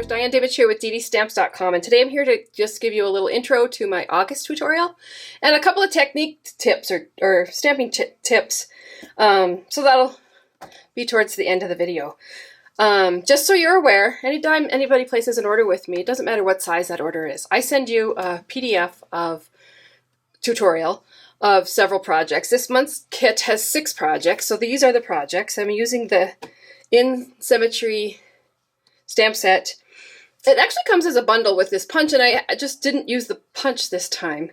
Stampers. Diane Dimich here with DDStamps.com, and today I'm here to just give you a little intro to my August tutorial and a couple of technique tips or stamping tips. So that'll be towards the end of the video. Just so you're aware, anytime anybody places an order with me, it doesn't matter what size that order is. I send you a PDF of tutorial of several projects. This month's kit has 6 projects, so these are the projects. I'm using the Symmetry stamp set. It actually comes as a bundle with this punch, and I just didn't use the punch this time.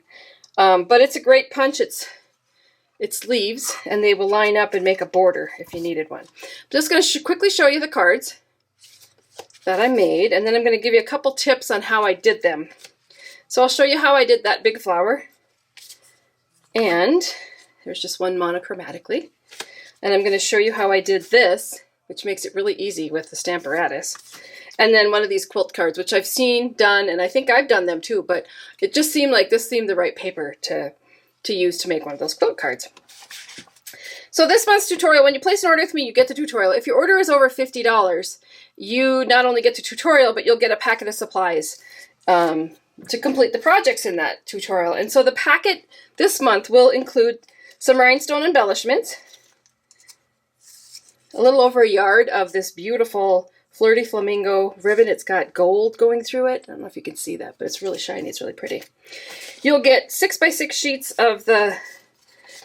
But it's a great punch. It's leaves, and they will line up and make a border if you needed one. I'm just going to quickly show you the cards that I made, and then I'm going to give you a couple tips on how I did them. So I'll show you how I did that big flower, and there's just one monochromatically. And I'm going to show you how I did this, which makes it really easy with the Stamparatus. And then one of these quilt cards, which I've seen done, and I think I've done them too, but it just seemed like this seemed the right paper to use to make one of those quilt cards. So this month's tutorial, when you place an order with me, you get the tutorial. If your order is over $50, you not only get the tutorial, but you'll get a packet of supplies to complete the projects in that tutorial. And so the packet this month will include some rhinestone embellishments, a little over a yard of this beautiful Flirty Flamingo ribbon. It's got gold going through it. I don't know if you can see that, but it's really shiny. It's really pretty. You'll get 6x6 sheets of the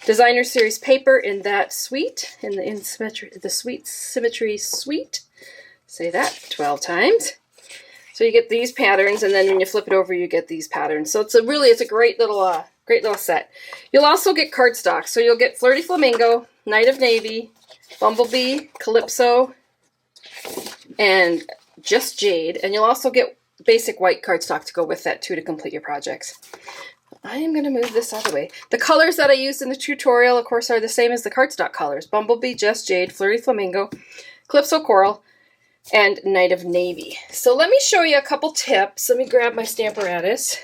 Designer Series paper in that suite, in the Symmetry suite. Say that 12 times. So you get these patterns, and then when you flip it over, you get these patterns. So it's a great little set. You'll also get cardstock. So you'll get Flirty Flamingo, Night of Navy, Bumblebee, Calypso, and Just Jade. And you'll also get basic white cardstock to go with that too to complete your projects. I am going to move this out of the way. The colors that I used in the tutorial, of course, are the same as the cardstock colors. Bumblebee, Just Jade, Flirty Flamingo, Calypso Coral, and Night of Navy. So let me show you a couple tips. Let me grab my Stamparatus.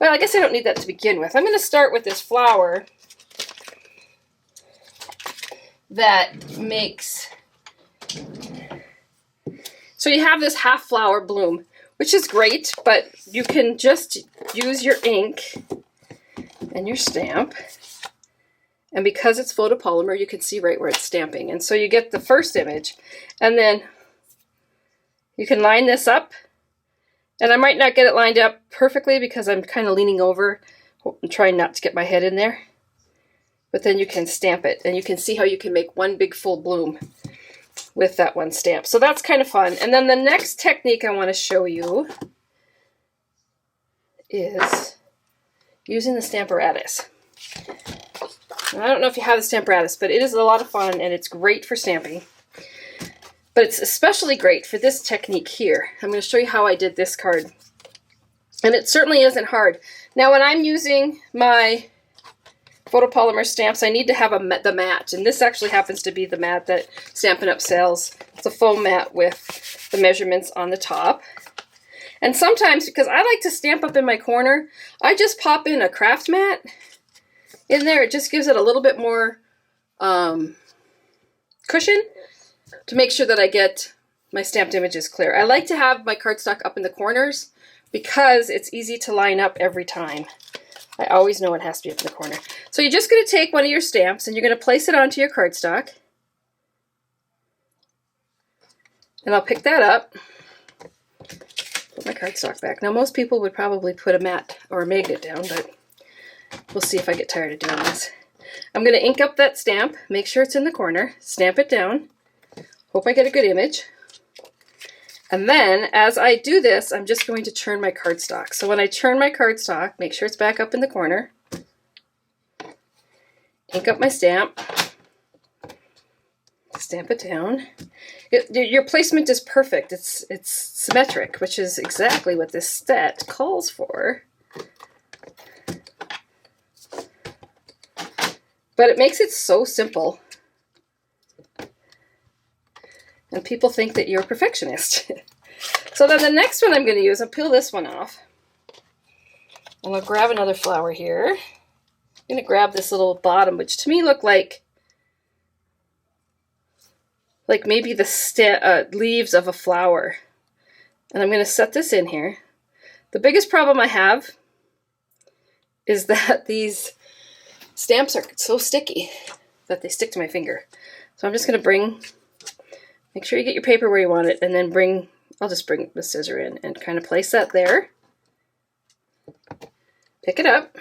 Well, I guess I don't need that to begin with. I'm going to start with this flower that makes... So you have this half flower bloom, which is great, but you can just use your ink and your stamp. And because it's photopolymer, you can see right where it's stamping. And so you get the first image, and then you can line this up. And I might not get it lined up perfectly because I'm kind of leaning over and trying not to get my head in there. But then you can stamp it, and you can see how you can make one big full bloom with that one stamp. So that's kind of fun. And then the next technique I want to show you is using the Stamparatus. And I don't know if you have the Stamparatus, but it is a lot of fun, and it's great for stamping. But it's especially great for this technique here. I'm going to show you how I did this card. And it certainly isn't hard. Now when I'm using my photopolymer stamps, I need to have the mat, and this actually happens to be the mat that Stampin' Up! Sells. It's a foam mat with the measurements on the top. And sometimes, because I like to stamp up in my corner, I just pop in a craft mat in there. It just gives it a little bit more cushion to make sure that I get my stamped images clear. I like to have my cardstock up in the corners because it's easy to line up every time. I always know it has to be up in the corner. So you're just going to take one of your stamps and you're going to place it onto your cardstock. And I'll pick that up. Put my cardstock back. Now most people would probably put a mat or a magnet down, but we'll see if I get tired of doing this. I'm going to ink up that stamp, make sure it's in the corner, stamp it down. Hope I get a good image. And then, as I do this, I'm just going to turn my cardstock. So when I turn my cardstock, make sure it's back up in the corner. Ink up my stamp. Stamp it down. Your placement is perfect. It's symmetric, which is exactly what this set calls for. But it makes it so simple. And people think that you're a perfectionist. So then the next one I'm going to use, I'll peel this one off. And I'll grab another flower here. I'm going to grab this little bottom, which to me looked like maybe the leaves of a flower. And I'm going to set this in here. The biggest problem I have is that these stamps are so sticky that they stick to my finger. So I'm just going to make sure you get your paper where you want it, and then I'll just bring the scissor in and kind of place that there. Pick it up.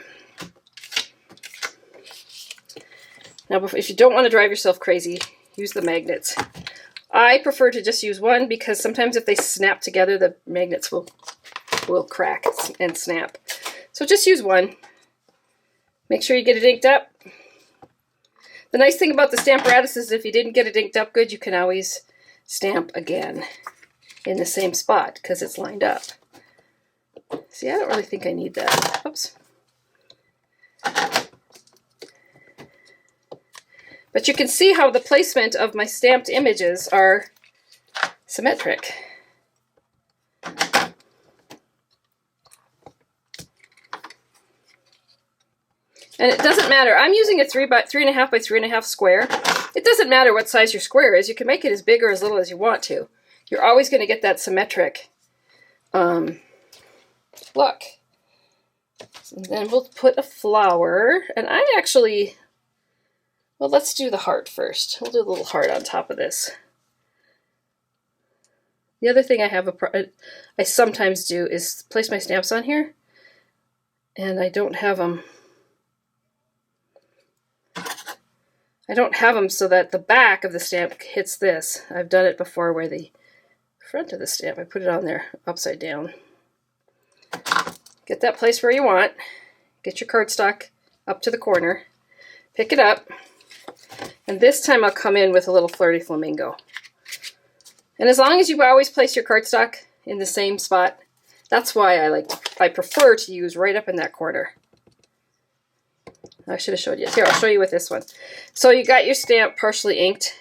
Now, if you don't want to drive yourself crazy, use the magnets. I prefer to just use one because sometimes if they snap together, the magnets will crack and snap. So just use one. Make sure you get it inked up. The nice thing about the Stamparatus is if you didn't get it inked up good, you can always stamp again in the same spot because it's lined up. See, I don't really think I need that. Oops. But you can see how the placement of my stamped images are symmetric. And it doesn't matter. I'm using a 3.5 by 3.5 square. It doesn't matter what size your square is. You can make it as big or as little as you want to. You're always going to get that symmetric look. And then we'll put a flower. And I actually... Well, let's do the heart first. We'll do a little heart on top of this. The other thing I sometimes do is place my stamps on here, and I don't have them so that the back of the stamp hits this. I've done it before where the front of the stamp, I put it on there upside down. Get that place where you want. Get your cardstock up to the corner. Pick it up. And this time I'll come in with a little flirty flamingo. And as long as you always place your cardstock in the same spot, that's why I prefer to use right up in that corner. I should have showed you. Here, I'll show you with this one. So you got your stamp partially inked,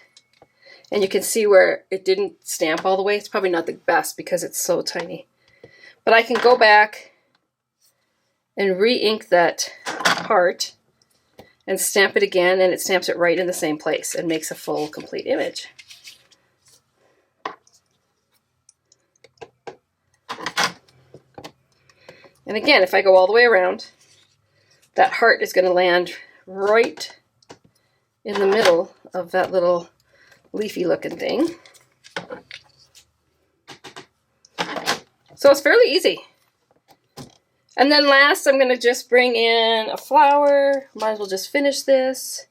and you can see where it didn't stamp all the way. It's probably not the best because it's so tiny. But I can go back and re-ink that heart and stamp it again, and it stamps it right in the same place and makes a full, complete image. And again, if I go all the way around, that heart is going to land right in the middle of that little leafy looking thing. So it's fairly easy. And then last, I'm going to just bring in a flower. Might as well just finish this.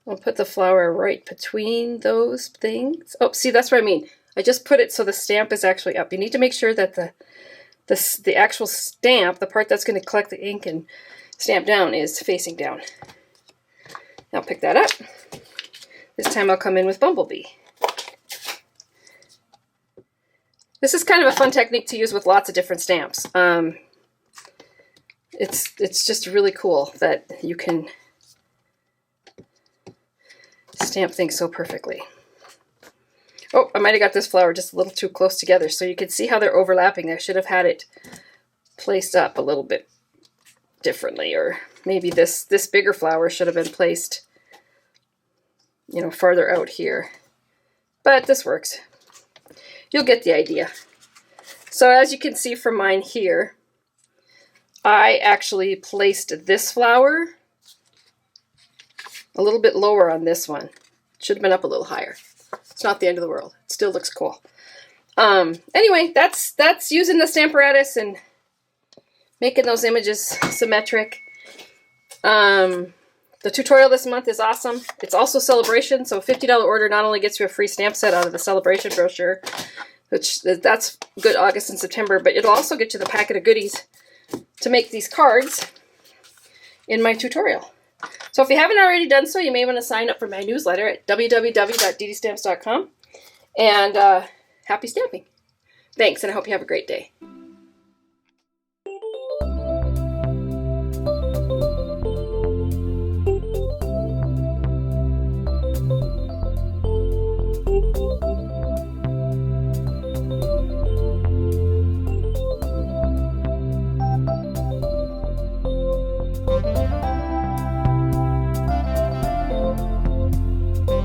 I'll put the flower right between those things. Oh, see, that's what I mean. I just put it so the stamp is actually up. You need to make sure that the actual stamp, the part that's going to collect the ink and stamp down, is facing down. Now pick that up. This time I'll come in with Bumblebee. This is kind of a fun technique to use with lots of different stamps. It's just really cool that you can stamp things so perfectly. Oh, I might have got this flower just a little too close together, so you can see how they're overlapping. I should have had it placed up a little bit differently, or maybe this bigger flower should have been placed, you know, farther out here. But this works. You'll get the idea. So as you can see from mine here, I actually placed this flower a little bit lower on this one. Should have been up a little higher. It's not the end of the world. It still looks cool. Anyway, that's using the Stamparatus and making those images symmetric. The tutorial this month is awesome. It's also Celebration, so a $50 order not only gets you a free stamp set out of the Celebration brochure, which that's good August and September, but it'll also get you the packet of goodies to make these cards in my tutorial. So if you haven't already done so, you may want to sign up for my newsletter at www.DDStamps.com. And happy stamping. Thanks, and I hope you have a great day.